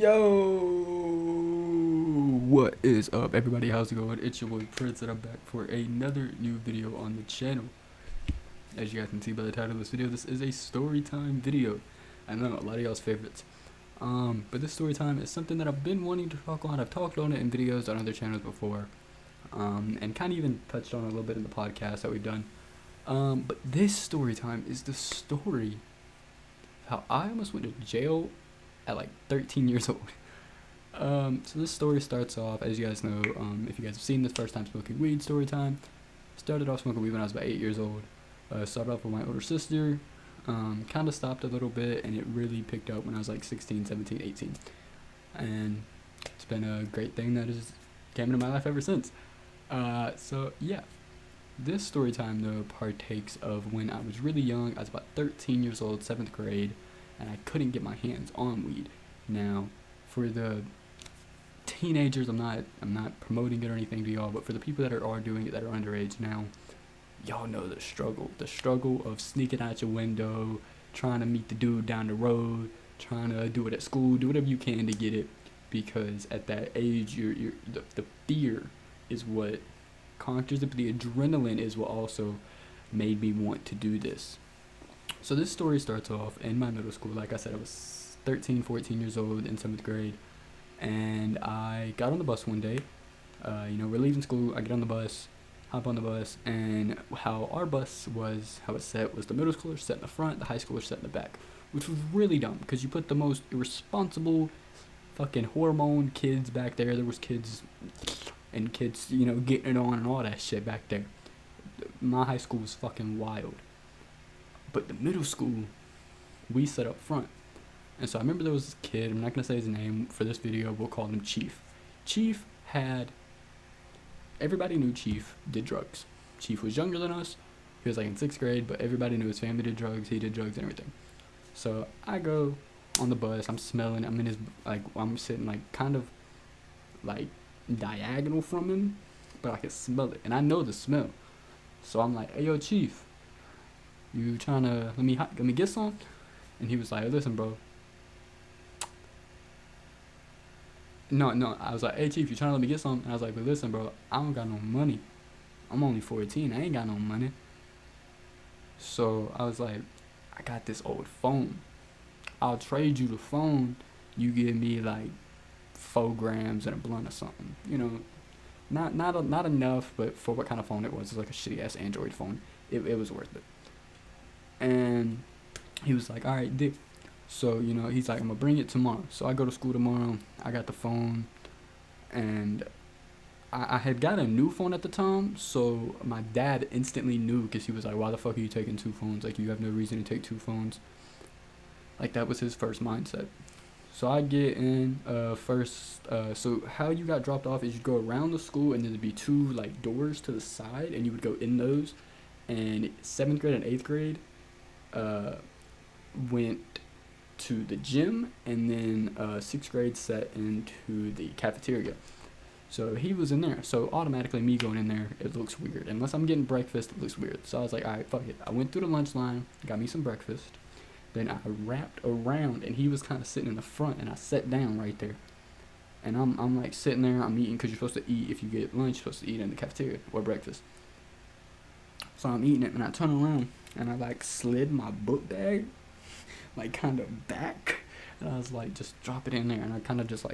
Yo, what is up, everybody? How's it going? It's your boy Prince, and I'm back for another new video on the channel. As you guys can see by the title of this video, this is a story time video. I know a lot of y'all's favorites. But this story time is something that I've been wanting to talk on. I've talked on it in videos on other channels before, and kind of even touched on it a little bit in the podcast that we've done. But this story time is the story of how I almost went to jail at like 13 years old. So this story starts off, as you guys know, if you guys have seen this first time smoking weed story time, started off smoking weed when I was about 8 years old. Started off with my older sister, kind of stopped a little bit, and it really picked up when I was like 16, 17, 18. And it's been a great thing that has came into my life ever since. So yeah, this story time though partakes of when I was really young. I was about 13 years old, 7th grade, and I couldn't get my hands on weed. Now, for the teenagers, I'm not promoting it or anything to y'all, but for the people that are doing it that are underage now, y'all know the struggle of sneaking out your window, trying to meet the dude down the road, trying to do it at school, do whatever you can to get it, because at that age, the fear is what conquers it, but the adrenaline is what also made me want to do this. So this story starts off in my middle school. Like I said, I was 13, 14 years old in 7th grade, and I got on the bus one day. We're leaving school, I get on the bus, hop on the bus, and how our bus was, how it set was the middle schoolers sat in the front, the high schoolers sat in the back, which was really dumb, because you put the most irresponsible fucking hormone kids back there. There was kids, getting it on and all that shit back there. My high school was fucking wild. But the middle school, we sat up front. And so I remember there was this kid, I'm not going to say his name for this video, we'll call him Chief. Everybody knew Chief did drugs. Chief was younger than us, he was like in 6th grade, but everybody knew his family did drugs, he did drugs and everything. So I go on the bus, I'm smelling, I'm sitting kind of diagonal from him, but I can smell it, and I know the smell. So I'm like, hey yo Chief, you trying to let me get some? And he was like, listen bro. No, I was like, hey Chief, you trying to let me get some? And I was like, but listen bro, I don't got no money. I'm only 14, I ain't got no money. So I was like, I got this old phone. I'll trade you the phone. You give me like 4 grams and a blunt or something. Not enough, but for what kind of phone it was like a shitty ass Android phone. It was worth it. And he was like, all right, dick. So, he's like, I'm going to bring it tomorrow. So I go to school tomorrow. I got the phone. And I had got a new phone at the time. So my dad instantly knew, because he was like, why the fuck are you taking 2 phones? Like, you have no reason to take 2 phones. Like, that was his first mindset. So I get in first. So how you got dropped off is you go around the school, and there'd be 2 doors to the side, and you would go in those. And 7th grade and 8th grade went to the gym, and then 6th grade sat into the cafeteria. So he was in there. So automatically me going in there, it looks weird. Unless I'm getting breakfast, it looks weird. So I was like, all right, fuck it. I went through the lunch line, got me some breakfast. Then I wrapped around, and he was kind of sitting in the front, and I sat down right there. And I'm like sitting there, I'm eating, because you're supposed to eat, if you get lunch, you're supposed to eat in the cafeteria or breakfast. So I'm eating it, and I turn around, and I slid my book bag kind of back, and I was like, just drop it in there. And I kind of just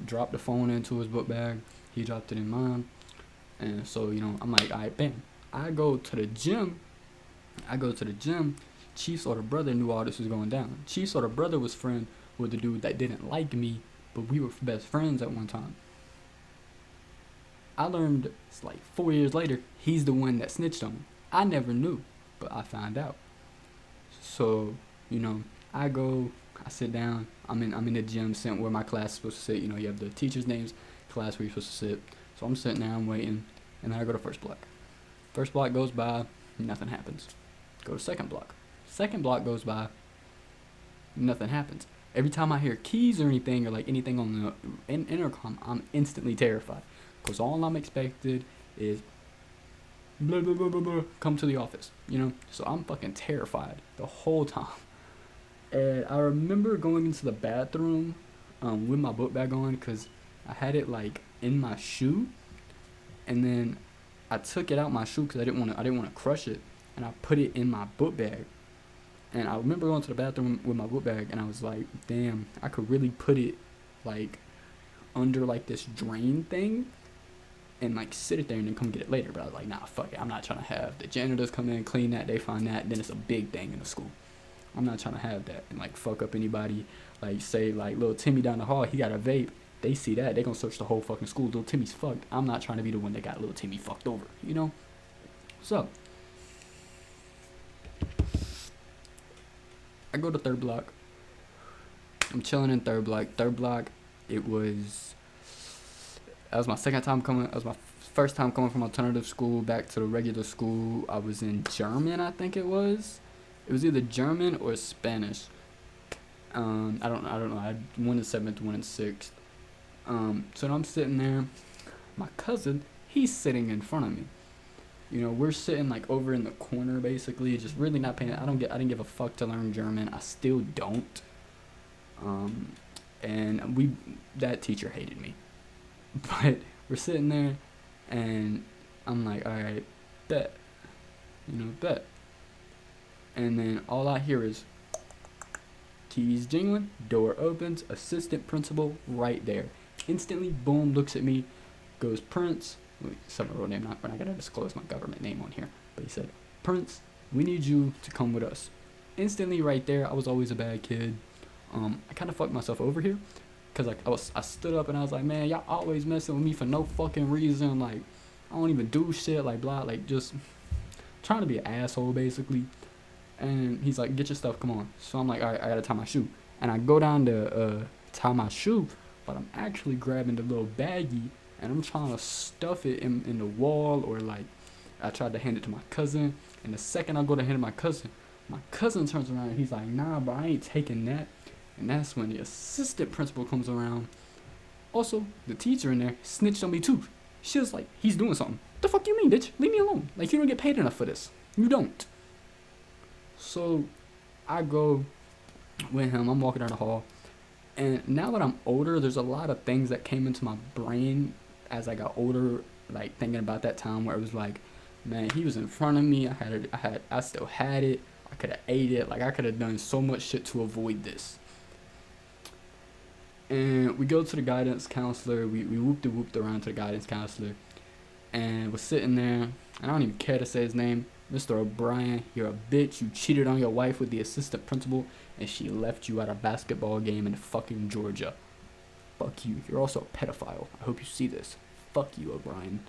dropped the phone into his book bag, he dropped it in mine. And so I'm like, all right, bam. I go to the gym. Chief's older brother knew all this was going down. Chief's older brother was friend with the dude that didn't like me, but we were best friends at one time. I learned 4 years later, he's the one that snitched on me. I never knew, but I found out. So, I go, I sit down, I'm in the gym sitting where my class is supposed to sit. You have the teacher's names, class where you're supposed to sit. So I'm sitting there, I'm waiting, and then I go to first block. First block goes by, nothing happens. Go to second block. Second block goes by, nothing happens. Every time I hear keys or anything, or anything on the intercom, I'm instantly terrified. Because all I'm expected is blah, blah, blah, blah, blah, come to the office, So I'm fucking terrified the whole time. And I remember going into the bathroom with my book bag on, because I had it like in my shoe, and then I took it out my shoe because I didn't want to crush it, and I put it in my book bag. And I remember going to the bathroom with my book bag, and I was like, damn, I could really put it like under like this drain thing and like sit it there and then come get it later. But I was like, nah, fuck it. I'm not trying to have the janitors come in, clean that, they find that, then it's a big thing in the school. I'm not trying to have that and like fuck up anybody. Like, say like little Timmy down the hall, he got a vape. They see that, they gonna search the whole fucking school. Little Timmy's fucked. I'm not trying to be the one that got little Timmy fucked over, you know? So I go to third block. I'm chilling in third block. Third block, that was my second time coming. That was my first time coming from alternative school back to the regular school. I was in German, I think it was. It was either German or Spanish. I don't know. I had one in seventh, one in sixth. So I'm sitting there. My cousin, he's sitting in front of me. You know, we're sitting like over in the corner, basically, just really not paying. I didn't give a fuck to learn German. I still don't. And that teacher hated me. But we're sitting there, and I'm like, all right, bet. Bet. And then all I hear is keys jingling, door opens, assistant principal right there. Instantly, boom, looks at me, goes, Prince. Some real name, we're not gonna disclose my government name on here, but he said, Prince, we need you to come with us. Instantly, right there, I was always a bad kid. I kind of fucked myself over here, cause like I stood up and I was like, man, y'all always messing with me for no fucking reason. Like, I don't even do shit. Like, blah, like just trying to be an asshole, basically. And he's like, get your stuff, come on. So I'm like, all right, I gotta tie my shoe. And I go down to tie my shoe, but I'm actually grabbing the little baggie. And I'm trying to stuff it in the wall, or like I tried to hand it to my cousin. And the second I go to hand it to my cousin turns around and he's like, nah, bro, I ain't taking that. And that's when the assistant principal comes around. Also, the teacher in there snitched on me too. She was like, he's doing something. The fuck you mean, bitch? Leave me alone. Like, you don't get paid enough for this. You don't. So I go with him. I'm walking down the hall. And now that I'm older, there's a lot of things that came into my brain as I got older, like thinking about that time where it was like, man, he was in front of me. I still had it. I could have ate it. Like, I could have done so much shit to avoid this. And we go to the guidance counselor. We whooped around to the guidance counselor. And we're sitting there. And I don't even care to say his name. Mr. O'Brien, you're a bitch. You cheated on your wife with the assistant principal. And she left you at a basketball game in fucking Georgia. Fuck you. You're also a pedophile. I hope you see this. Fuck you, O'Brien.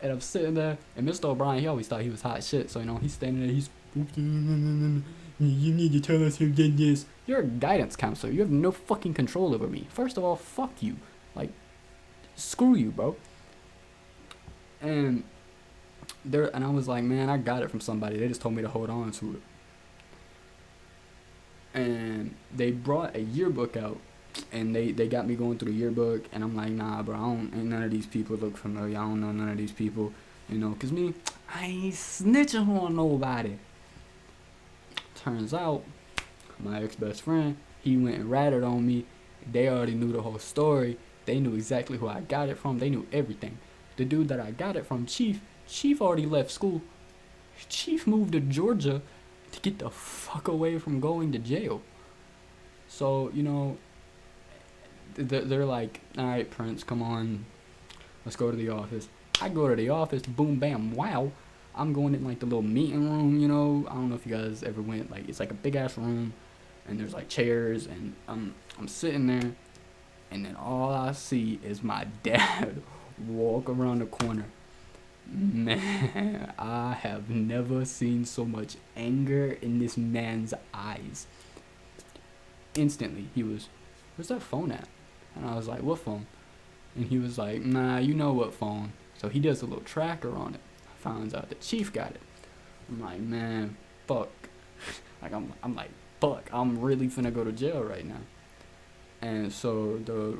And I'm sitting there. And Mr. O'Brien, he always thought he was hot shit. So, he's standing there. He's... You need to tell us who did this. You're a guidance counselor. You have no fucking control over me. First of all, fuck you. Like, screw you, bro. And I was like, man, I got it from somebody. They just told me to hold on to it. And they brought a yearbook out. And they got me going through the yearbook. And I'm like, nah, bro, ain't none of these people look familiar. I don't know none of these people. Because me, I ain't snitching on nobody. Turns out, my ex-best friend, he went and ratted on me. They already knew the whole story. They knew exactly who I got it from. They knew everything. The dude that I got it from, Chief already left school. Chief moved to Georgia to get the fuck away from going to jail. So, they're like, all right, Prince, come on. Let's go to the office. I go to the office, boom, bam, wow. I'm going in like the little meeting room, I don't know if you guys ever went. Like, it's like a big ass room, and there's like chairs, and I'm sitting there, and then all I see is my dad walk around the corner. Man, I have never seen so much anger in this man's eyes. Instantly, he was, where's that phone at? And I was like, what phone? And he was like, nah, you know what phone. So he does a little tracker on it. Finds out the Chief got it. I'm like, man, fuck. Like, I'm like, fuck, I'm really finna go to jail right now. And so the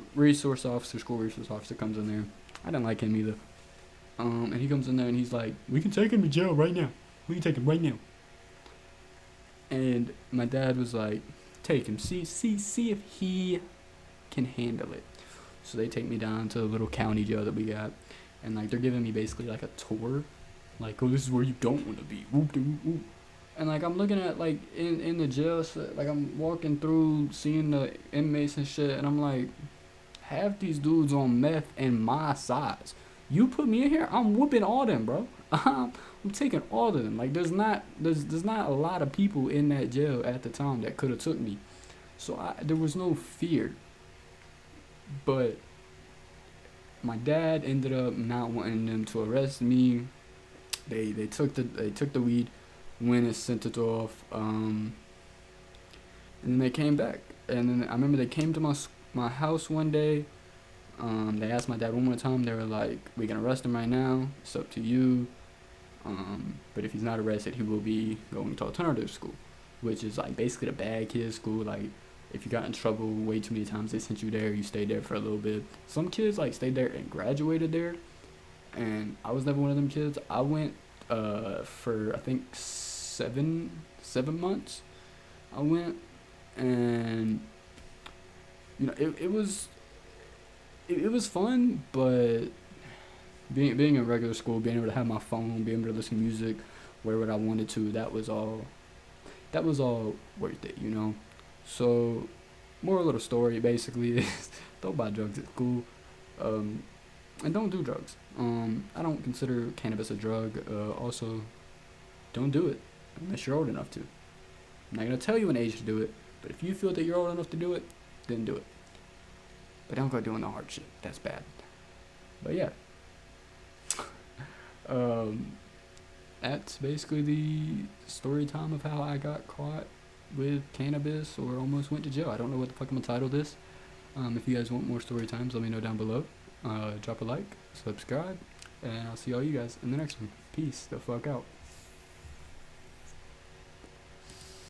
school resource officer comes in there. I didn't like him either. And he comes in there and he's like, we can take him to jail right now. We can take him right now. And my dad was like, take him, see if he can handle it. So they take me down to the little county jail that we got, and like they're giving me basically like a tour, like, oh, this is where you don't want to be, whoop de whoop whoop. And like I'm looking at like in the jail, so, like I'm walking through seeing the inmates and shit, and I'm like, half these dudes on meth and my size. You put me in here, I'm whooping all them, bro. I'm taking all of them. Like there's not a lot of people in that jail at the time that could have took me, so there was no fear. But my dad ended up not wanting them to arrest me. They took the weed, went and sent it off, and then they came back. And then I remember they came to my house one day. They asked my dad one more time. They were like, "We can arrest him right now. It's up to you. But if he's not arrested, he will be going to alternative school, which is like basically the bad kids school. Like if you got in trouble way too many times, they sent you there. You stayed there for a little bit. Some kids like stayed there and graduated there, and I was never one of them kids. I went for I think 7 months. I went, and you know it was fun, but being in regular school, being able to have my phone, being able to listen to music wherever I wanted to, that was all worth it, you know. So moral of the story basically is don't buy drugs at school, and don't do drugs. I don't consider cannabis a drug. Also, don't do it unless you're old enough to. I'm not gonna tell you an age to do it, but if you feel that you're old enough to do it, then do it. But don't go doing the hard shit. That's bad. But yeah. That's basically the story time of how I got caught with cannabis or almost went to jail. I don't know what the fuck I'm gonna title this. If you guys want more story times, let me know down below. Drop a like, subscribe, and I'll see all you guys in the next one. Peace the fuck out.